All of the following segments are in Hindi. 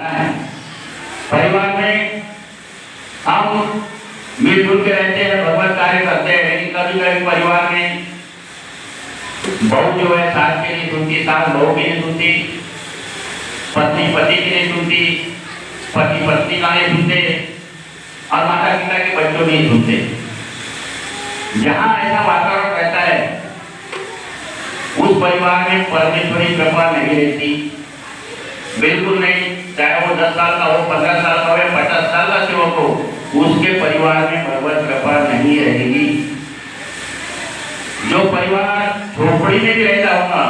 करना है। परिवार में हम मिलजुल के रहते हैं, भगवत कार्य करते हैं, लेकिन कभी कभी परिवार में बहू जो है सास की नहीं सुनती, सास बहू की नहीं सुनती, पत्नी पति की नहीं सुनती, पति पत्नी का नहीं सुनते और माता पिता के बच्चों नहीं सुनते। जहां ऐसा वातावरण रहता है उस परिवार में परमेश्वरी कृपा नहीं रहती, बिल्कुल नहीं। चाहे वो 10 साल का हो, 15 साल का हो या 50 साल का सेवक हो, उसके परिवार में भगवत कृपा नहीं रहेगी। जो परिवार झोपड़ी में भी रहता होगा,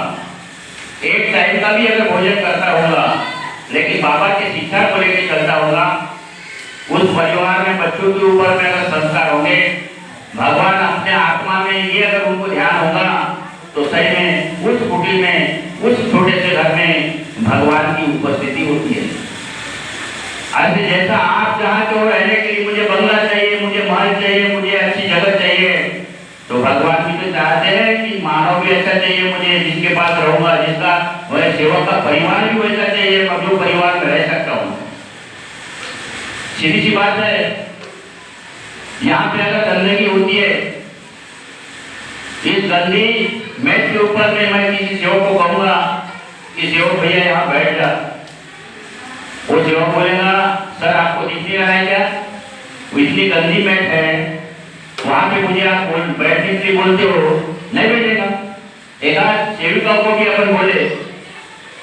एक टाइम का भी अगर भोजन करता होगा, लेकिन बाबा के शिक्षा को लेकर चलता होगा, उस परिवार में बच्चों के ऊपर में अगर संस्कार होंगे, भगवान अपने आत्मा में ये अगर उनको ध्यान होगा, तो सही में उस कुटी में, उस छोटे से घर में भगवान की उपस्थिति होती है। ऐसे जैसा आप चाहते हो रहने के लिए, मुझे बंगला चाहिए, मुझे महल चाहिए, मुझे अच्छी जगह चाहिए, तो भगवान भी तो चाहते हैं कि मानव भी अच्छा चाहिए मुझे, जिसके पास रहूंगा, जिसका वह सेवक का परिवार भी वैसा चाहिए, मैं जो परिवार में रह सकता हूँ। सीधी सी बात है। यहाँ पे अगर गंदगी होती है, इस गंदी मेज के ऊपर में मैं किसी सेवक को कहूंगा कि सेवक भैया यहाँ बैठ जा, वो सेवक बोलेगा सर आपको दिख नहीं रहा है क्या, वो इतनी गंदी मेज है, वहां पे मुझे आप बैठने के लिए बोलते हो, नहीं बैठेगा। एक आध सेविका को भी अपन बोले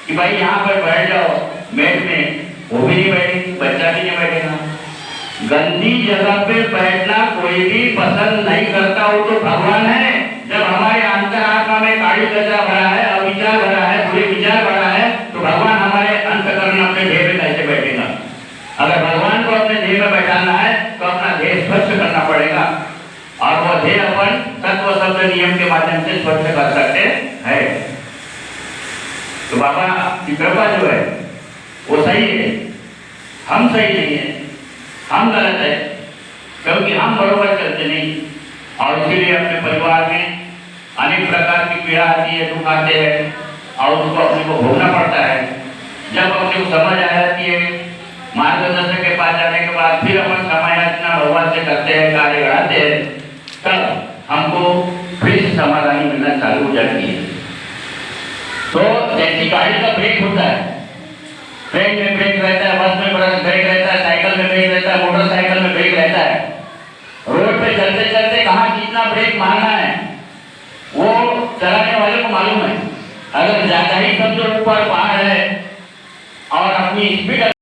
कि भाई यहाँ पर बैठ जाओ मेज में, वो भी नहीं बैठेगी, बच्चा भी नहीं बैठेगा। गंदी जगह पे बैठना कोई भी पसंद नहीं करता, वो तो भगवान है। जब हमारे अंतरात्मा में काली कचरा भरा है, अविचार भरा है, बुरे विचार भरा है, तो भगवान हमारे अंतकरण अपने देह में कैसे बैठेगा। अगर भगवान को अपने देह में बैठाना है तो अपना देह स्वच्छ करना पड़ेगा, और वह देह अपन तत्व शब्द नियम के माध्यम से स्वच्छ कर सकते हैं। तो बाबा की कृपा जो है वो सही है, हम सही नहीं है, हम गलत है, क्योंकि हम बरोबर चलते नहीं, और इसीलिए अपने परिवार में अनेक प्रकार की पीड़ा आती है, दुख आते हैं, और उसको अपने को भोगना पड़ता है। जब अपने को समझ आ जाती है, मार्गदर्शक के पास जाने के बाद फिर अपन समय याचना भगवान से करते हैं, कार्य बढ़ाते हैं, तब हमको फिर समाधानी मिलना चालू हो जाती है। तो जैसी गाड़ी का ब्रेक होता है, ट्रेन में ब्रेक रहता है, बस में ब्रेक रहता है, साइकिल में ब्रेक रहता है, मोटरसाइकिल में ब्रेक रहता है, रोड पे चलते चलते कहाँ कितना ब्रेक मारना है वो चलाने वाले को मालूम है। अगर ज्यादा ही सब जो ऊपर पहाड़ है और अपनी स्पीड